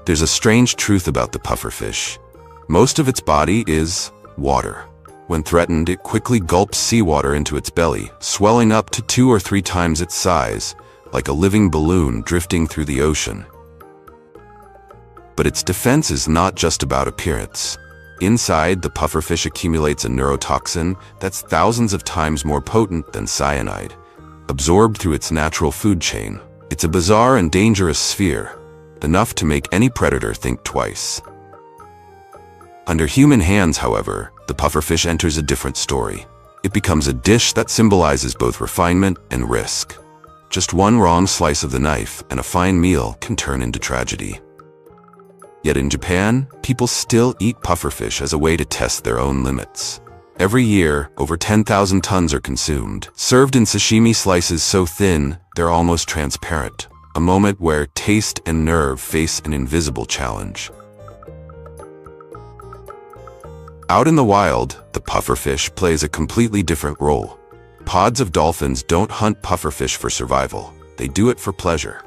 There's a strange truth about the pufferfish. Most of its body is water. When threatened, it quickly gulps seawater into its belly, swelling up to 2 or 3 times its size, like a living balloon drifting through the ocean. But its defense is not just about appearance. Inside, the pufferfish accumulates a neurotoxin that's thousands of times more potent than cyanide, absorbed through its natural food chain. It's a bizarre and dangerous sphere, enough to make any predator think twice. Under human hands, however, the pufferfish enters a different story. It becomes a dish that symbolizes both refinement and risk. Just one wrong slice of the knife and a fine meal can turn into tragedy. Yet in Japan, people still eat pufferfish as a way to test their own limits. Every year, over 10,000 tons are consumed, served in sashimi slices so thin they're almost transparent, a moment where taste and nerve face an invisible challenge. Out in the wild, the pufferfish plays a completely different role. Pods of dolphins don't hunt pufferfish for survival, they do it for pleasure.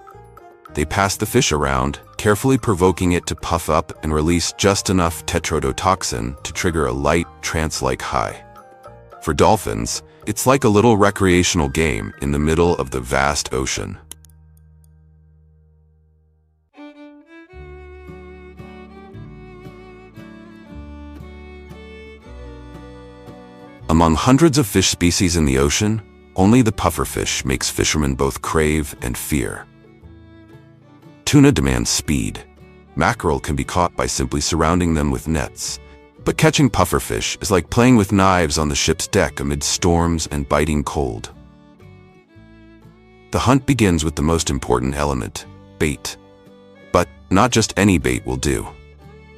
They pass the fish around, carefully provoking it to puff up and release just enough tetrodotoxin to trigger a light, trance-like high. For dolphins, it's like a little recreational game in the middle of the vast ocean. Among hundreds of fish species in the ocean, only the pufferfish makes fishermen both crave and fear. Tuna demands speed. Mackerel can be caught by simply surrounding them with nets. But catching pufferfish is like playing with knives on the ship's deck amid storms and biting cold. The hunt begins with the most important element, bait. But not just any bait will do.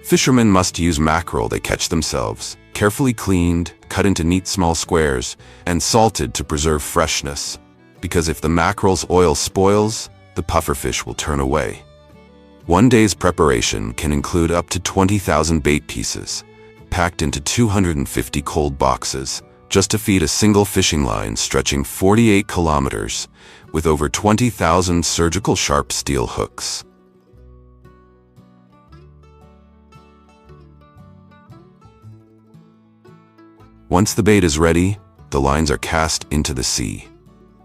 Fishermen must use mackerel they catch themselves, carefully cleaned, cut into neat small squares, and salted to preserve freshness. Because if the mackerel's oil spoils, the pufferfish will turn away. One day's preparation can include up to 20,000 bait pieces, packed into 250 cold boxes, just to feed a single fishing line stretching 48 kilometers, with over 20,000 surgical sharp steel hooks. Once the bait is ready, the lines are cast into the sea.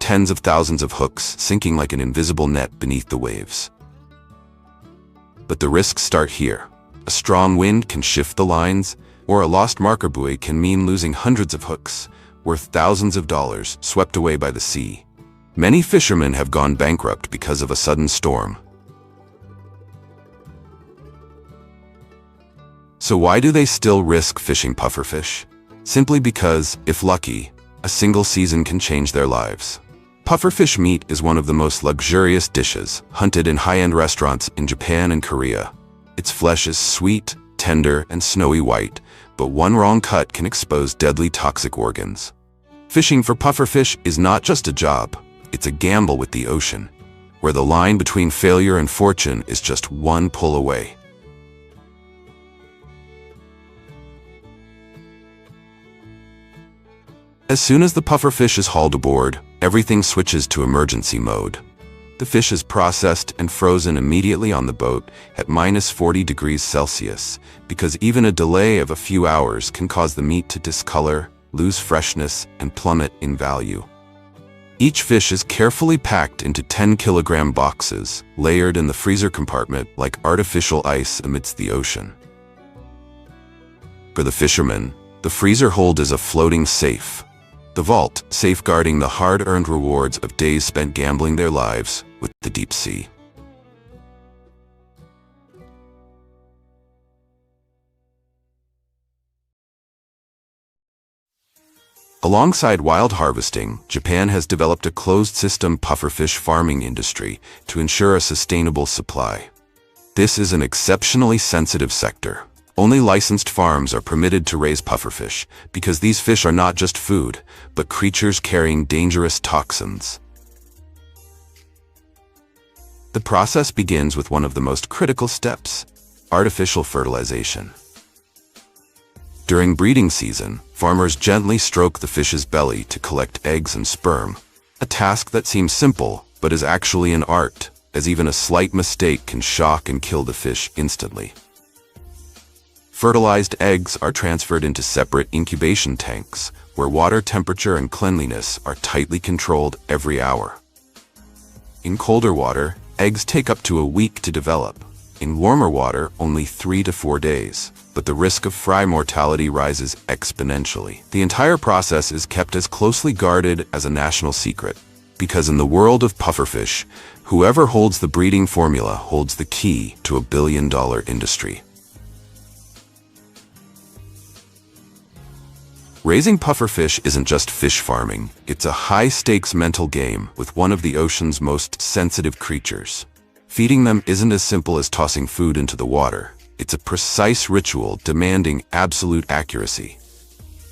Tens of thousands of hooks sinking like an invisible net beneath the waves. But the risks start here. A strong wind can shift the lines, or a lost marker buoy can mean losing hundreds of hooks, worth thousands of dollars, swept away by the sea. Many fishermen have gone bankrupt because of a sudden storm. So why do they still risk fishing pufferfish? Simply because, if lucky, a single season can change their lives. Pufferfish meat is one of the most luxurious dishes, hunted in high-end restaurants in Japan and Korea. Its flesh is sweet, tender, and snowy white, but one wrong cut can expose deadly toxic organs. Fishing for pufferfish is not just a job, it's a gamble with the ocean, where the line between failure and fortune is just one pull away. As soon as the pufferfish is hauled aboard, everything switches to emergency mode. The fish is processed and frozen immediately on the boat at -40 degrees Celsius, because even a delay of a few hours can cause the meat to discolor, lose freshness, and plummet in value. Each fish is carefully packed into 10-kilogram boxes, layered in the freezer compartment like artificial ice amidst the ocean. For the fishermen, the freezer hold is a floating safe. The vault, safeguarding the hard-earned rewards of days spent gambling their lives with the deep sea. Alongside wild harvesting, Japan has developed a closed-system pufferfish farming industry to ensure a sustainable supply. This is an exceptionally sensitive sector. Only licensed farms are permitted to raise pufferfish because these fish are not just food, but creatures carrying dangerous toxins. The process begins with one of the most critical steps, artificial fertilization. During breeding season, farmers gently stroke the fish's belly to collect eggs and sperm, a task that seems simple but is actually an art, as even a slight mistake can shock and kill the fish instantly. Fertilized eggs are transferred into separate incubation tanks, where water temperature and cleanliness are tightly controlled every hour. In colder water, eggs take up to a week to develop. In warmer water, only 3 to 4 days. But the risk of fry mortality rises exponentially. The entire process is kept as closely guarded as a national secret, because in the world of pufferfish, whoever holds the breeding formula holds the key to a billion-dollar industry. Raising pufferfish isn't just fish farming, it's a high-stakes mental game with one of the ocean's most sensitive creatures. Feeding them isn't as simple as tossing food into the water. It's a precise ritual demanding absolute accuracy.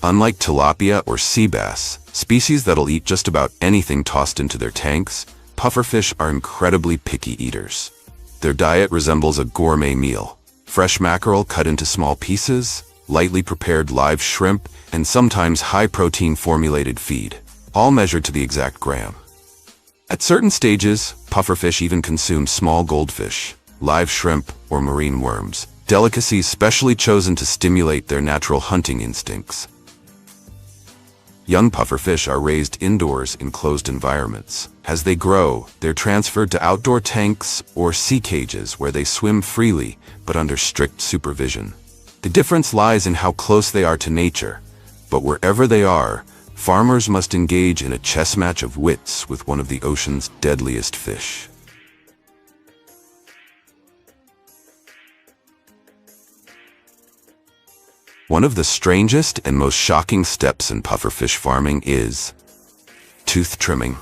Unlike tilapia or sea bass, species that'll eat just about anything tossed into their tanks, pufferfish are incredibly picky eaters. Their diet resembles a gourmet meal. Fresh mackerel cut into small pieces, lightly prepared live shrimp, and sometimes high-protein formulated feed, all measured to the exact gram. At certain stages, pufferfish even consume small goldfish, live shrimp, or marine worms, delicacies specially chosen to stimulate their natural hunting instincts. Young pufferfish are raised indoors in closed environments. As they grow, they're transferred to outdoor tanks or sea cages where they swim freely, but under strict supervision. The difference lies in how close they are to nature, but wherever they are, farmers must engage in a chess match of wits with one of the ocean's deadliest fish. One of the strangest and most shocking steps in pufferfish farming is tooth trimming.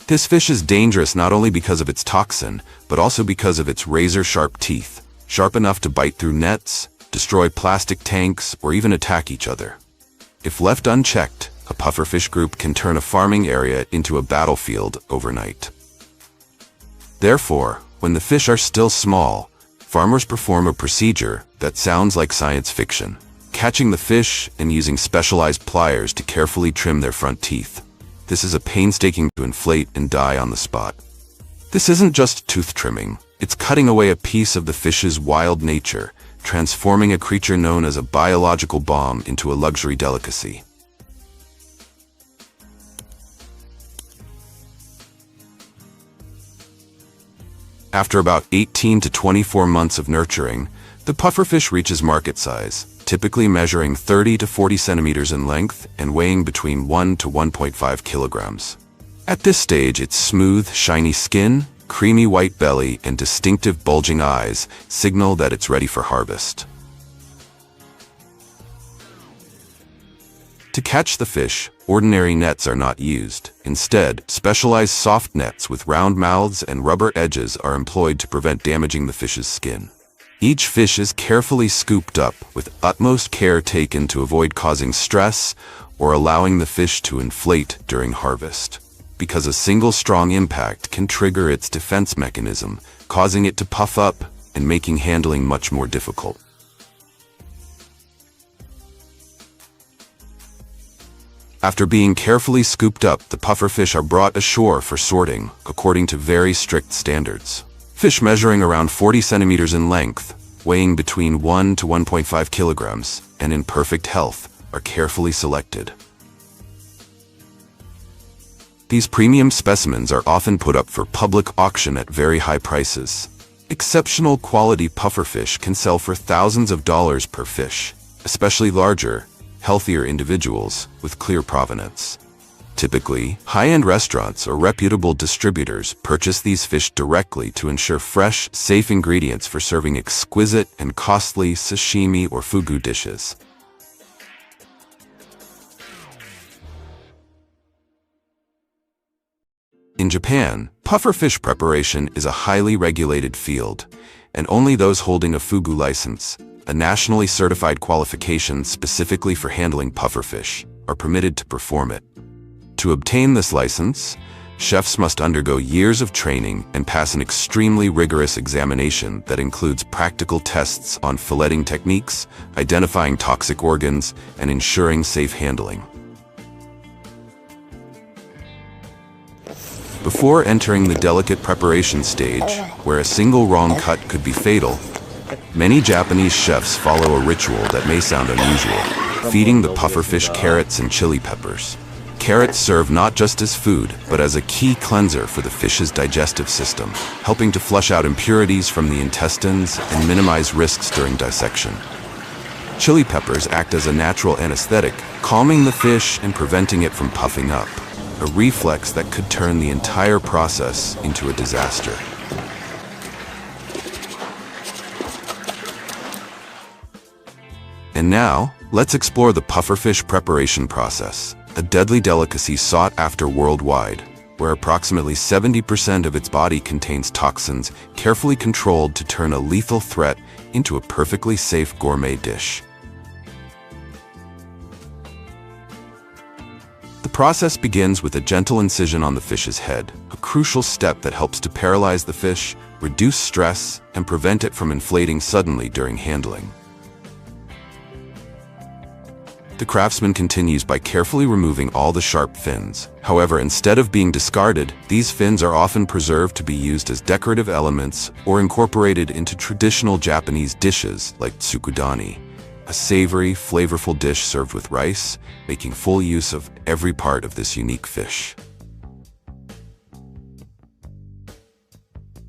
This fish is dangerous not only because of its toxin, but also because of its razor-sharp teeth, sharp enough to bite through nets, destroy plastic tanks, or even attack each other. If left unchecked, a pufferfish group can turn a farming area into a battlefield overnight. Therefore, when the fish are still small, farmers perform a procedure that sounds like science fiction, catching the fish and using specialized pliers to carefully trim their front teeth. This is a painstaking to inflate and dye on the spot. This isn't just tooth trimming, it's cutting away a piece of the fish's wild nature, transforming a creature known as a biological bomb into a luxury delicacy. After about 18 to 24 months of nurturing, the pufferfish reaches market size, typically measuring 30 to 40 centimeters in length and weighing between 1 to 1.5 kilograms. At this stage, its smooth, shiny skin, creamy white belly, and distinctive bulging eyes signal that it's ready for harvest. To catch the fish, ordinary nets are not used. Instead, specialized soft nets with round mouths and rubber edges are employed to prevent damaging the fish's skin. Each fish is carefully scooped up with utmost care taken to avoid causing stress or allowing the fish to inflate during harvest, because a single strong impact can trigger its defense mechanism, causing it to puff up and making handling much more difficult. After being carefully scooped up, the pufferfish are brought ashore for sorting, according to very strict standards. Fish measuring around 40 centimeters in length, weighing between 1 to 1.5 kilograms, and in perfect health, are carefully selected. These premium specimens are often put up for public auction at very high prices. Exceptional quality pufferfish can sell for thousands of dollars per fish, especially larger, healthier individuals with clear provenance. Typically, high-end restaurants or reputable distributors purchase these fish directly to ensure fresh, safe ingredients for serving exquisite and costly sashimi or fugu dishes. In Japan, pufferfish preparation is a highly regulated field, and only those holding a fugu license, a nationally certified qualification specifically for handling pufferfish, are permitted to perform it. To obtain this license, chefs must undergo years of training and pass an extremely rigorous examination that includes practical tests on filleting techniques, identifying toxic organs, and ensuring safe handling. Before entering the delicate preparation stage, where a single wrong cut could be fatal, many Japanese chefs follow a ritual that may sound unusual, feeding the pufferfish carrots and chili peppers. Carrots serve not just as food, but as a key cleanser for the fish's digestive system, helping to flush out impurities from the intestines and minimize risks during dissection. Chili peppers act as a natural anesthetic, calming the fish and preventing it from puffing up, a reflex that could turn the entire process into a disaster. And now, let's explore the pufferfish preparation process, a deadly delicacy sought after worldwide, where approximately 70% of its body contains toxins carefully controlled to turn a lethal threat into a perfectly safe gourmet dish. The process begins with a gentle incision on the fish's head, a crucial step that helps to paralyze the fish, reduce stress, and prevent it from inflating suddenly during handling. The craftsman continues by carefully removing all the sharp fins. However, instead of being discarded, these fins are often preserved to be used as decorative elements or incorporated into traditional Japanese dishes like tsukudani, a savory, flavorful dish served with rice, making full use of every part of this unique fish.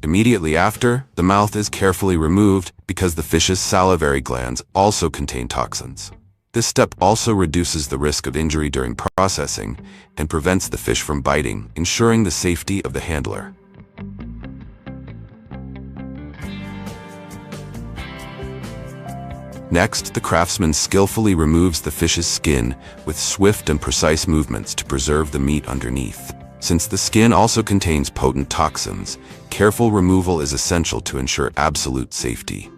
Immediately after, the mouth is carefully removed because the fish's salivary glands also contain toxins. This step also reduces the risk of injury during processing and prevents the fish from biting, ensuring the safety of the handler. Next, the craftsman skillfully removes the fish's skin with swift and precise movements to preserve the meat underneath. Since the skin also contains potent toxins, careful removal is essential to ensure absolute safety.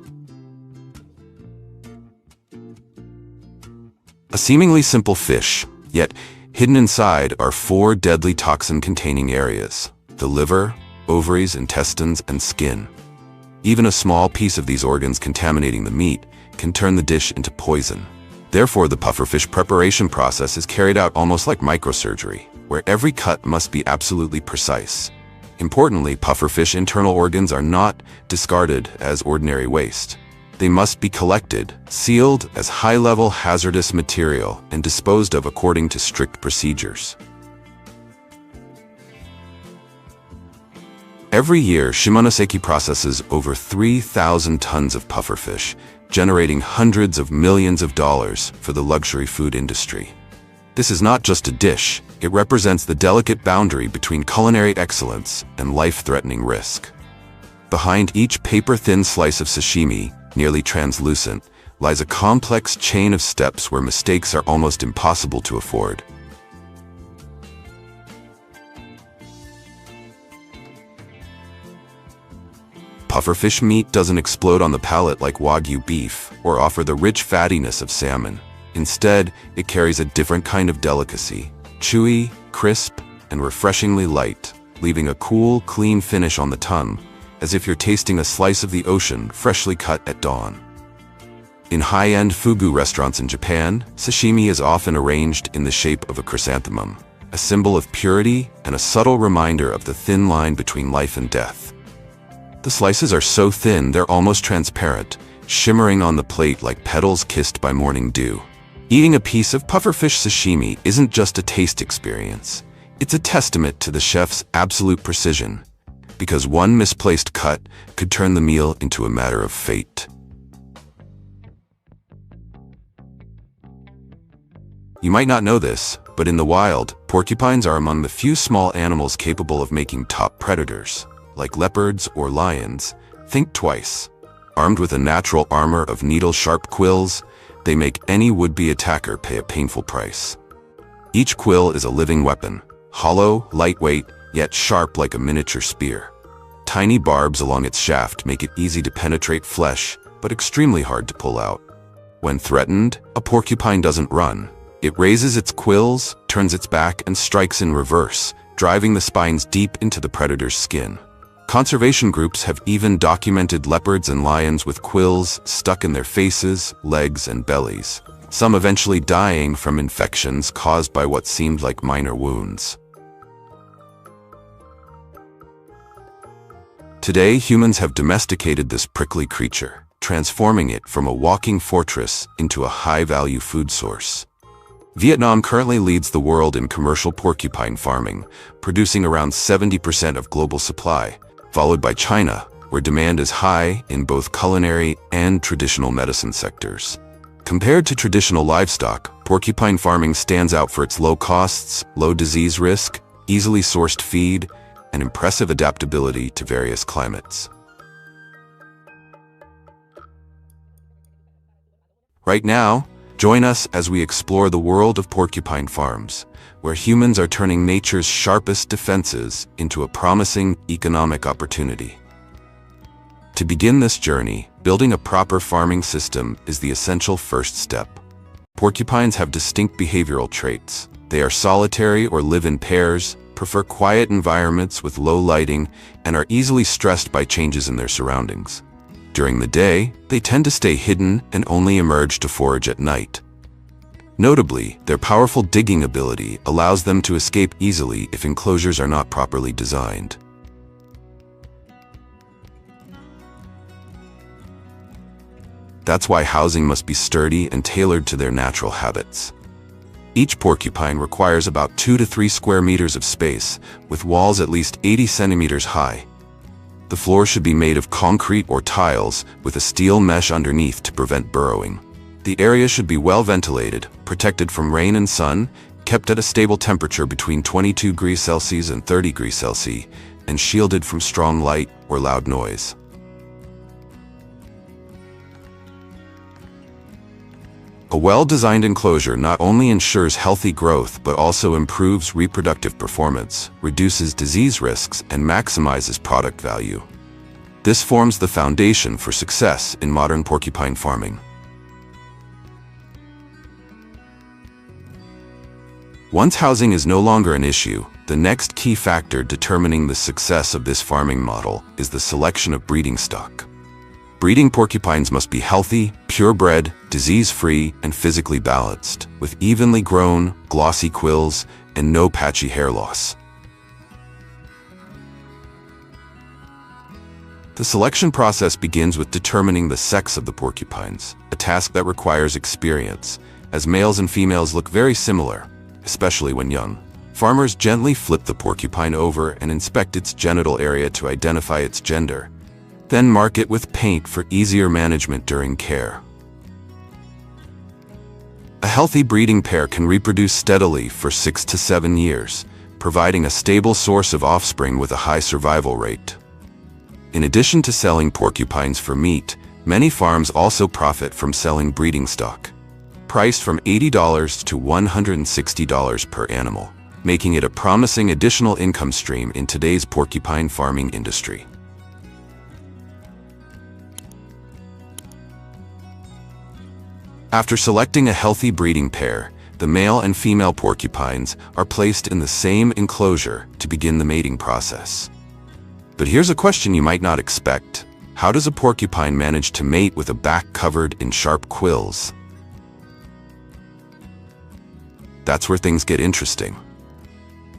A seemingly simple fish, yet hidden inside are 4 deadly toxin-containing areas: the liver, ovaries, intestines, and skin. Even a small piece of these organs contaminating the meat can turn the dish into poison. Therefore, the pufferfish preparation process is carried out almost like microsurgery, where every cut must be absolutely precise. Importantly, pufferfish internal organs are not discarded as ordinary waste. They must be collected, sealed as high-level hazardous material, and disposed of according to strict procedures. Every year, Shimonoseki processes over 3,000 tons of pufferfish, generating hundreds of millions of dollars for the luxury food industry. This is not just a dish, it represents the delicate boundary between culinary excellence and life-threatening risk. Behind each paper-thin slice of sashimi, nearly translucent, lies a complex chain of steps where mistakes are almost impossible to afford. Pufferfish meat doesn't explode on the palate like Wagyu beef or offer the rich fattiness of salmon. Instead, it carries a different kind of delicacy, chewy, crisp, and refreshingly light, leaving a cool, clean finish on the tongue, as if you're tasting a slice of the ocean freshly cut at dawn. In high-end fugu restaurants in Japan, sashimi is often arranged in the shape of a chrysanthemum, a symbol of purity and a subtle reminder of the thin line between life and death. The slices are so thin they're almost transparent, shimmering on the plate like petals kissed by morning dew. Eating a piece of pufferfish sashimi isn't just a taste experience. It's a testament to the chef's absolute precision, because one misplaced cut could turn the meal into a matter of fate. You might not know this, but in the wild, porcupines are among the few small animals capable of making top predators. Like leopards or lions, think twice. Armed with a natural armor of needle-sharp quills, they make any would-be attacker pay a painful price. Each quill is a living weapon, hollow, lightweight, yet sharp like a miniature spear. Tiny barbs along its shaft make it easy to penetrate flesh, but extremely hard to pull out. When threatened, a porcupine doesn't run. It raises its quills, turns its back, and strikes in reverse, driving the spines deep into the predator's skin. Conservation groups have even documented leopards and lions with quills stuck in their faces, legs, and bellies, some eventually dying from infections caused by what seemed like minor wounds. Today, humans have domesticated this prickly creature, transforming it from a walking fortress into a high-value food source. Vietnam currently leads the world in commercial porcupine farming, producing around 70% of global supply, followed by China, where demand is high in both culinary and traditional medicine sectors. Compared to traditional livestock, porcupine farming stands out for its low costs, low disease risk, easily sourced feed, and impressive adaptability to various climates. Right now, join us as we explore the world of porcupine farms, where humans are turning nature's sharpest defenses into a promising economic opportunity. To begin this journey, building a proper farming system is the essential first step. Porcupines have distinct behavioral traits. They are solitary or live in pairs, prefer quiet environments with low lighting, and are easily stressed by changes in their surroundings. During the day, they tend to stay hidden and only emerge to forage at night. Notably, their powerful digging ability allows them to escape easily if enclosures are not properly designed. That's why housing must be sturdy and tailored to their natural habits. Each porcupine requires about 2 to 3 square meters of space, with walls at least 80 centimeters high. The floor should be made of concrete or tiles, with a steel mesh underneath to prevent burrowing. The area should be well ventilated, protected from rain and sun, kept at a stable temperature between 22 degrees Celsius and 30 degrees Celsius, and shielded from strong light or loud noise. A well-designed enclosure not only ensures healthy growth but also improves reproductive performance, reduces disease risks, and maximizes product value. This forms the foundation for success in modern porcupine farming. Once housing is no longer an issue, the next key factor determining the success of this farming model is the selection of breeding stock. Breeding porcupines must be healthy, purebred, disease-free, and physically balanced, with evenly grown, glossy quills and no patchy hair loss. The selection process begins with determining the sex of the porcupines, a task that requires experience, as males and females look very similar, especially when young. Farmers gently flip the porcupine over and inspect its genital area to identify its gender, then mark it with paint for easier management during care. A healthy breeding pair can reproduce steadily for 6 to 7 years, providing a stable source of offspring with a high survival rate. In addition to selling porcupines for meat, many farms also profit from selling breeding stock, priced from $80 to $160 per animal, making it a promising additional income stream in today's porcupine farming industry. After selecting a healthy breeding pair, the male and female porcupines are placed in the same enclosure to begin the mating process. But here's a question you might not expect. How does a porcupine manage to mate with a back covered in sharp quills? That's where things get interesting.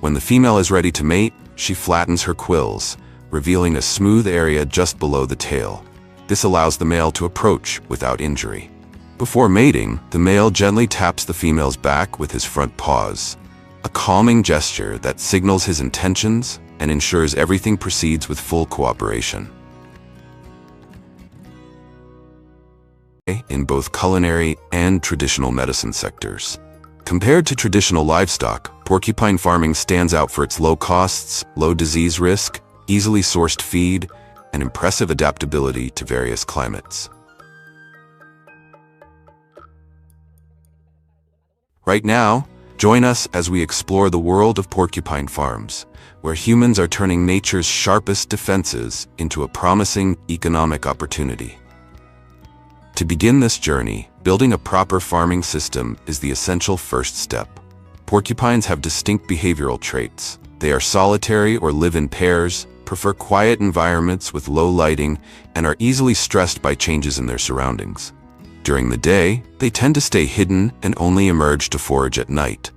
When the female is ready to mate, she flattens her quills, revealing a smooth area just below the tail. This allows the male to approach without injury. Before mating, the male gently taps the female's back with his front paws, a calming gesture that signals his intentions and ensures everything proceeds with full cooperation. In both culinary and traditional medicine sectors. Compared to traditional livestock, porcupine farming stands out for its low costs, low disease risk, easily sourced feed, and impressive adaptability to various climates. Right now, join us as we explore the world of porcupine farms, where humans are turning nature's sharpest defenses into a promising economic opportunity. To begin this journey, building a proper farming system is the essential first step. Porcupines have distinct behavioral traits. They are solitary or live in pairs, prefer quiet environments with low lighting, and are easily stressed by changes in their surroundings. During the day, they tend to stay hidden and only emerge to forage at night.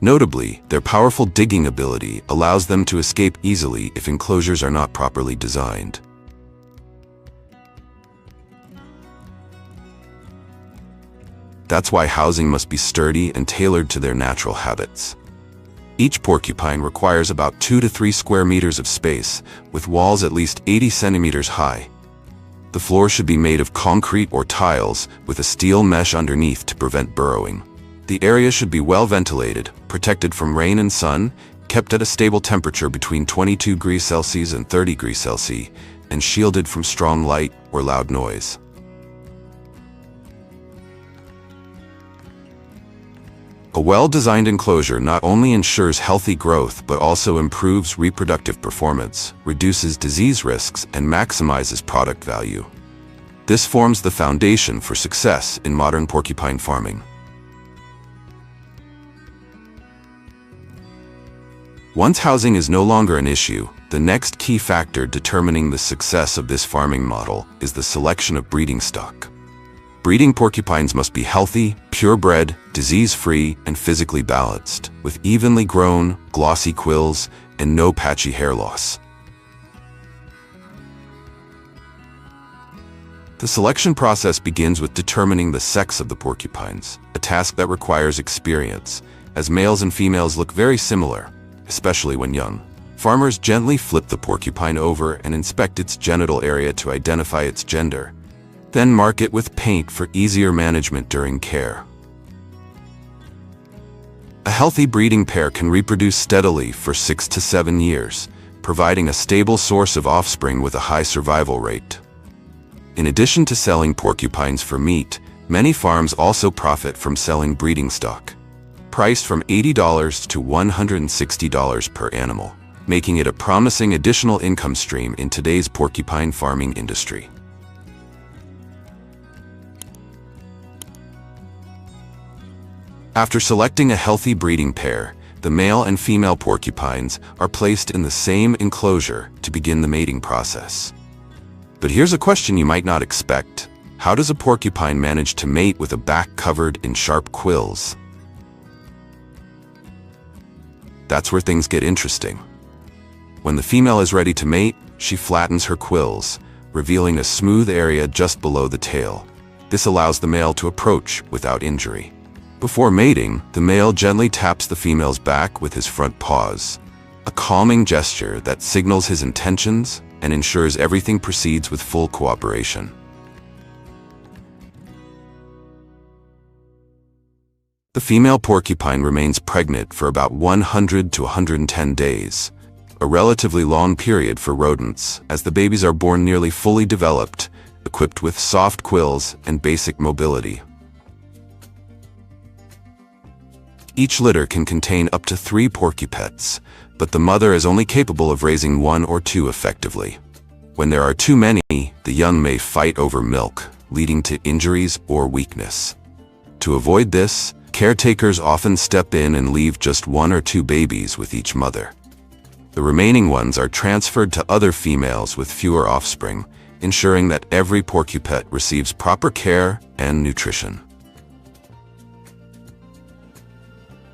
Notably, their powerful digging ability allows them to escape easily if enclosures are not properly designed. That's why housing must be sturdy and tailored to their natural habits. Each porcupine requires about 2 to 3 square meters of space, with walls at least 80 centimeters high. The floor should be made of concrete or tiles with a steel mesh underneath to prevent burrowing. The area should be well ventilated, protected from rain and sun, kept at a stable temperature between 22 degrees Celsius and 30 degrees Celsius, and shielded from strong light or loud noise. A well-designed enclosure not only ensures healthy growth but also improves reproductive performance, reduces disease risks, and maximizes product value. This forms the foundation for success in modern porcupine farming. Once housing is no longer an issue, the next key factor determining the success of this farming model is the selection of breeding stock. Breeding porcupines must be healthy, purebred, disease-free, and physically balanced, with evenly grown, glossy quills and no patchy hair loss. The selection process begins with determining the sex of the porcupines, a task that requires experience, as males and females look very similar, especially when young. Farmers gently flip the porcupine over and inspect its genital area to identify its gender, then mark it with paint for easier management during care. A healthy breeding pair can reproduce steadily for 6 to 7 years, providing a stable source of offspring with a high survival rate. In addition to selling porcupines for meat, many farms also profit from selling breeding stock, priced from $80 to $160 per animal, making it a promising additional income stream in today's porcupine farming industry. After selecting a healthy breeding pair, the male and female porcupines are placed in the same enclosure to begin the mating process. But here's a question you might not expect. How does a porcupine manage to mate with a back covered in sharp quills? That's where things get interesting. When the female is ready to mate, she flattens her quills, revealing a smooth area just below the tail. This allows the male to approach without injury. Before mating, the male gently taps the female's back with his front paws, a calming gesture that signals his intentions and ensures everything proceeds with full cooperation. The female porcupine remains pregnant for about 100 to 110 days, a relatively long period for rodents, as the babies are born nearly fully developed, equipped with soft quills and basic mobility. Each litter can contain up to 3 porcupets, but the mother is only capable of raising 1 or 2 effectively. When there are too many, the young may fight over milk, leading to injuries or weakness. To avoid this, caretakers often step in and leave just 1 or 2 babies with each mother. The remaining ones are transferred to other females with fewer offspring, ensuring that every porcupet receives proper care and nutrition.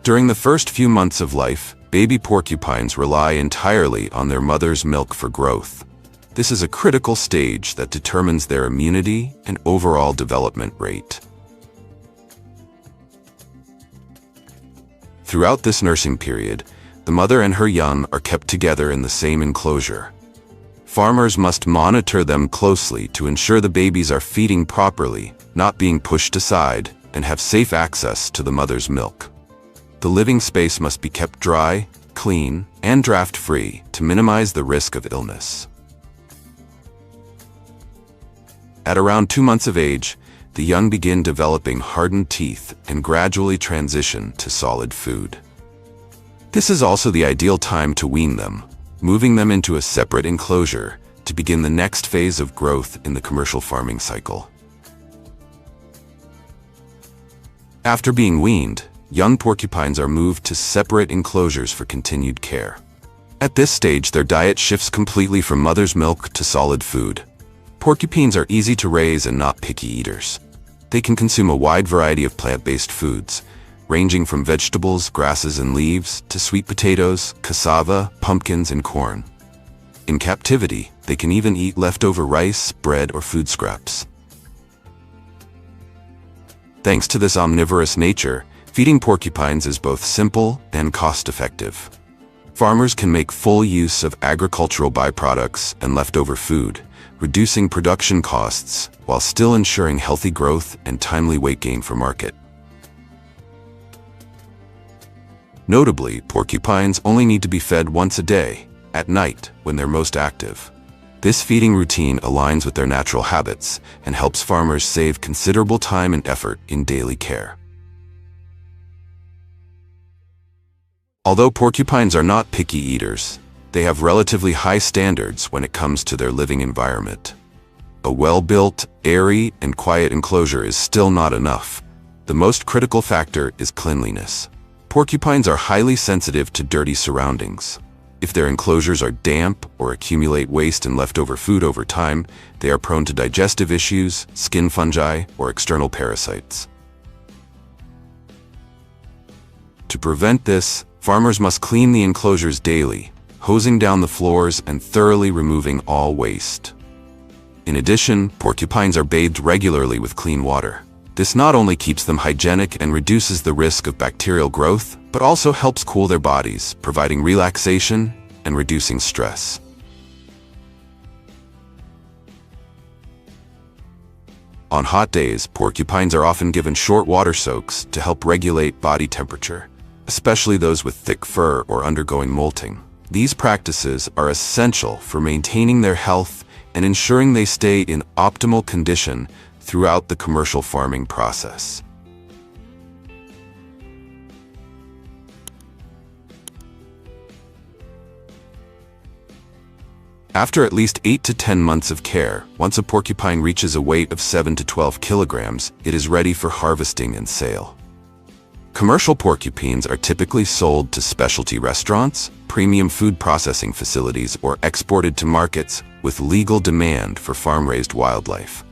During the first few months of life, baby porcupines rely entirely on their mother's milk for growth. This is a critical stage that determines their immunity and overall development rate. Throughout this nursing period, the mother and her young are kept together in the same enclosure. Farmers must monitor them closely to ensure the babies are feeding properly, not being pushed aside, and have safe access to the mother's milk. The living space must be kept dry, clean, and draft-free to minimize the risk of illness. At around 2 months of age, the young begin developing hardened teeth and gradually transition to solid food. This is also the ideal time to wean them, moving them into a separate enclosure to begin the next phase of growth in the commercial farming cycle. After being weaned, young porcupines are moved to separate enclosures for continued care. At this stage, their diet shifts completely from mother's milk to solid food. Porcupines are easy to raise and not picky eaters. They can consume a wide variety of plant-based foods, ranging from vegetables, grasses, and leaves to sweet potatoes, cassava, pumpkins, and corn. In captivity, they can even eat leftover rice, bread, or food scraps. Thanks to this omnivorous nature, feeding porcupines is both simple and cost-effective. Farmers can make full use of agricultural byproducts and leftover food, reducing production costs while still ensuring healthy growth and timely weight gain for market. Notably, porcupines only need to be fed once a day, at night, when they're most active. This feeding routine aligns with their natural habits and helps farmers save considerable time and effort in daily care. Although porcupines are not picky eaters, they have relatively high standards when it comes to their living environment. A well-built, airy, and quiet enclosure is still not enough. The most critical factor is cleanliness. Porcupines are highly sensitive to dirty surroundings. If their enclosures are damp or accumulate waste and leftover food over time, they are prone to digestive issues, skin fungi, or external parasites. To prevent this, farmers must clean the enclosures daily, hosing down the floors and thoroughly removing all waste. In addition, porcupines are bathed regularly with clean water. This not only keeps them hygienic and reduces the risk of bacterial growth, but also helps cool their bodies, providing relaxation and reducing stress. On hot days, porcupines are often given short water soaks to help regulate body temperature, especially those with thick fur or undergoing molting. These practices are essential for maintaining their health and ensuring they stay in optimal condition throughout the commercial farming process. After at least 8 to 10 months of care, once a porcupine reaches a weight of 7 to 12 kilograms, it is ready for harvesting and sale. Commercial porcupines are typically sold to specialty restaurants, premium food processing facilities, or exported to markets with legal demand for farm-raised wildlife.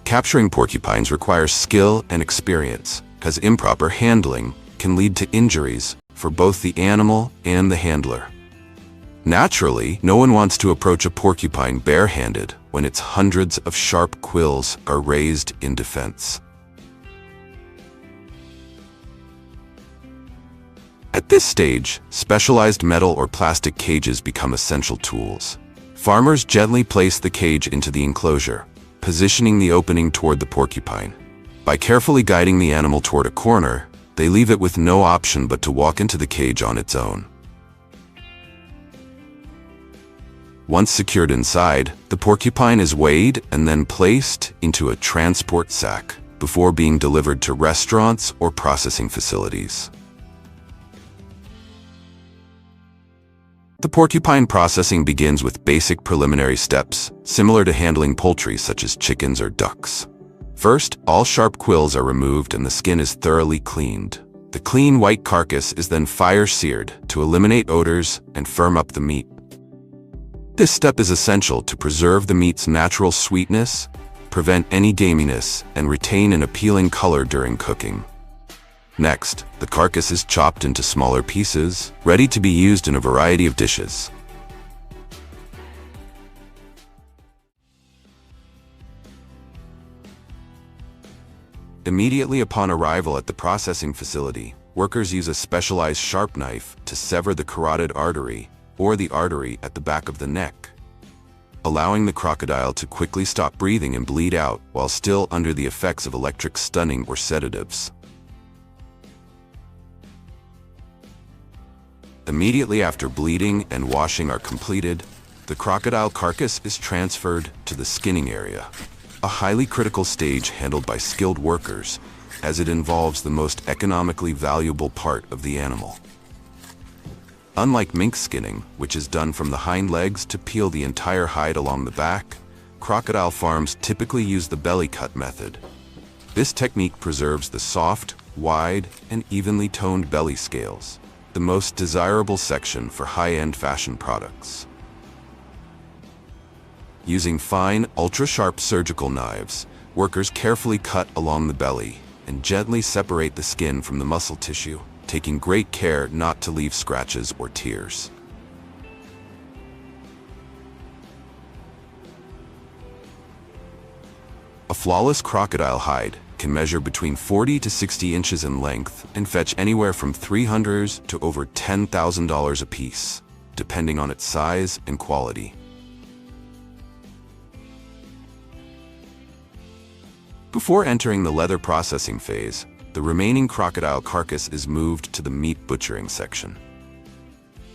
Capturing porcupines requires skill and experience, as improper handling can lead to injuries for both the animal and the handler. Naturally, no one wants to approach a porcupine barehanded when its hundreds of sharp quills are raised in defense. At this stage, specialized metal or plastic cages become essential tools. Farmers gently place the cage into the enclosure, positioning the opening toward the porcupine. By carefully guiding the animal toward a corner, they leave it with no option but to walk into the cage on its own. Once secured inside, the porcupine is weighed and then placed into a transport sack before being delivered to restaurants or processing facilities. The porcupine processing begins with basic preliminary steps, similar to handling poultry such as chickens or ducks. First, all sharp quills are removed and the skin is thoroughly cleaned. The clean white carcass is then fire-seared to eliminate odors and firm up the meat. This step is essential to preserve the meat's natural sweetness, prevent any gaminess, and retain an appealing color during cooking. Next, the carcass is chopped into smaller pieces, ready to be used in a variety of dishes. Immediately upon arrival at the processing facility, workers use a specialized sharp knife to sever the carotid artery, or the artery at the back of the neck, allowing the crocodile to quickly stop breathing and bleed out while still under the effects of electric stunning or sedatives. Immediately after bleeding and washing are completed, the crocodile carcass is transferred to the skinning area, a highly critical stage handled by skilled workers, as it involves the most economically valuable part of the animal. Unlike mink skinning, which is done from the hind legs to peel the entire hide along the back, crocodile farms typically use the belly cut method. This technique preserves the soft, wide, and evenly toned belly scales, the most desirable section for high-end fashion products. Using fine, ultra-sharp surgical knives, Workers carefully cut along the belly and gently separate the skin from the muscle tissue, taking great care not to leave scratches or tears. A flawless crocodile hide can measure between 40 to 60 inches in length and fetch anywhere from $300 to over $10,000 a piece, depending on its size and quality. Before entering the leather processing phase, the remaining crocodile carcass is moved to the meat butchering section.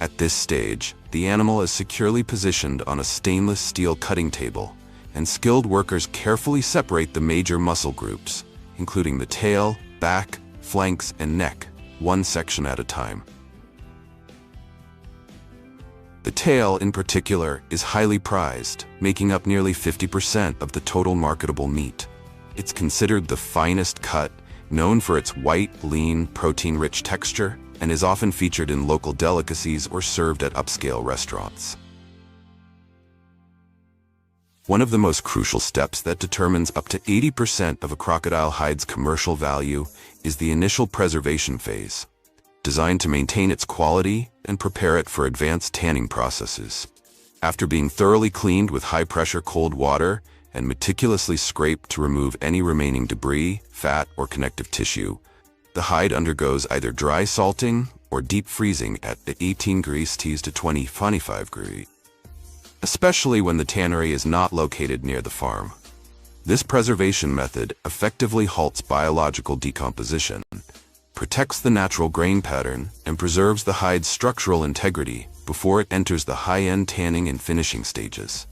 At this stage, the animal is securely positioned on a stainless steel cutting table, and skilled workers carefully separate the major muscle groups, including the tail, back, flanks, and neck, one section at a time. The tail, in particular, is highly prized, making up nearly 50% of the total marketable meat. It's considered the finest cut, known for its white, lean, protein-rich texture, and is often featured in local delicacies or served at upscale restaurants. One of the most crucial steps that determines up to 80% of a crocodile hide's commercial value is the initial preservation phase, designed to maintain its quality and prepare it for advanced tanning processes. After being thoroughly cleaned with high-pressure cold water and meticulously scraped to remove any remaining debris, fat, or connective tissue, the hide undergoes either dry salting or deep freezing at 18 degrees Celsius to 25 degrees, especially when the tannery is not located near the farm. This preservation method effectively halts biological decomposition, protects the natural grain pattern, and preserves the hide's structural integrity before it enters the high-end tanning and finishing stages.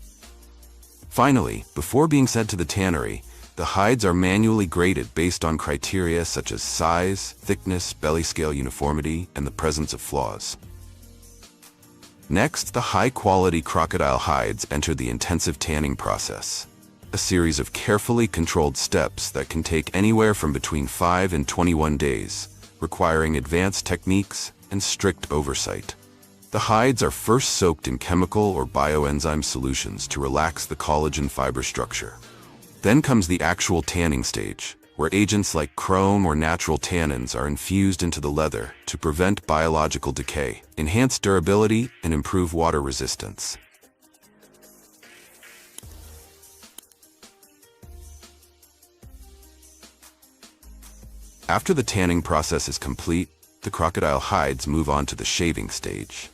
Finally, before being sent to the tannery, the hides are manually graded based on criteria such as size, thickness, belly scale uniformity, and the presence of flaws. Next, the high-quality crocodile hides enter the intensive tanning process, a series of carefully controlled steps that can take anywhere from between 5 and 21 days, requiring advanced techniques and strict oversight. The hides are first soaked in chemical or bioenzyme solutions to relax the collagen fiber structure. Then comes the actual tanning stage, where agents like chrome or natural tannins are infused into the leather to prevent biological decay, enhance durability, and improve water resistance. After the tanning process is complete, the crocodile hides move on to the shaving stage.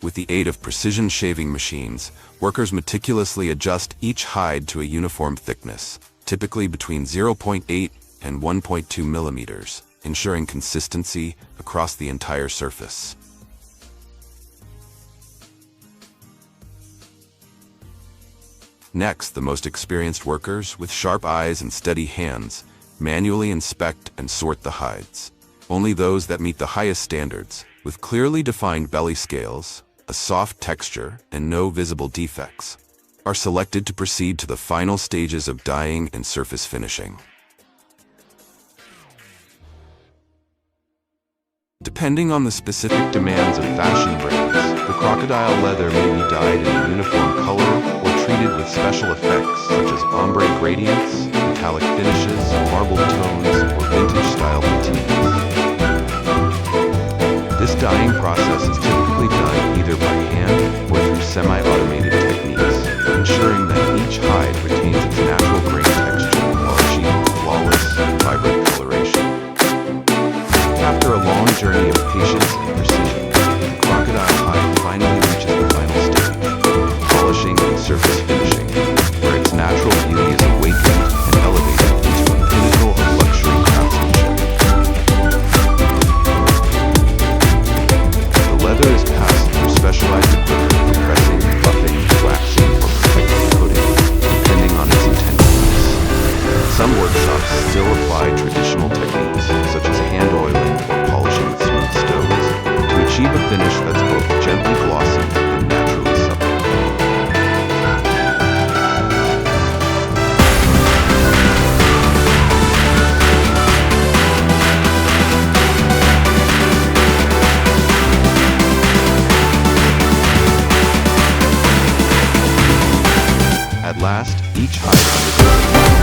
With the aid of precision shaving machines, workers meticulously adjust each hide to a uniform thickness, typically between 0.8 and 1.2 millimeters, ensuring consistency across the entire surface. Next, the most experienced workers, with sharp eyes and steady hands, manually inspect and sort the hides. Only those that meet the highest standards, with clearly defined belly scales, a soft texture, and no visible defects, are selected to proceed to the final stages of dyeing and surface finishing. Depending on the specific demands of fashion brands, the crocodile leather may be dyed in a uniform color or treated with special effects such as ombre gradients, metallic finishes, marbled tones, or vintage-style patines. This dyeing process is typically done either by hand or through semi-automated techniques, ensuring that each hide retains its natural grain texture while achieving flawless, vibrant coloration. After a long journey of patience and precision, the crocodile hide finally reaches the final stage, polishing and surface finishing, where its natural beauty is awakened and elevated into a pinnacle of luxury craftsmanship. The leather is passed through specialized equipment for pressing, buffing, waxing, or protective coating, depending on its intended use. Some workshops still apply traditional techniques, such as hand oiling or polishing with smooth stones, to achieve a finish that's both gently glossy and naturally supple. At last, each hide undergoes a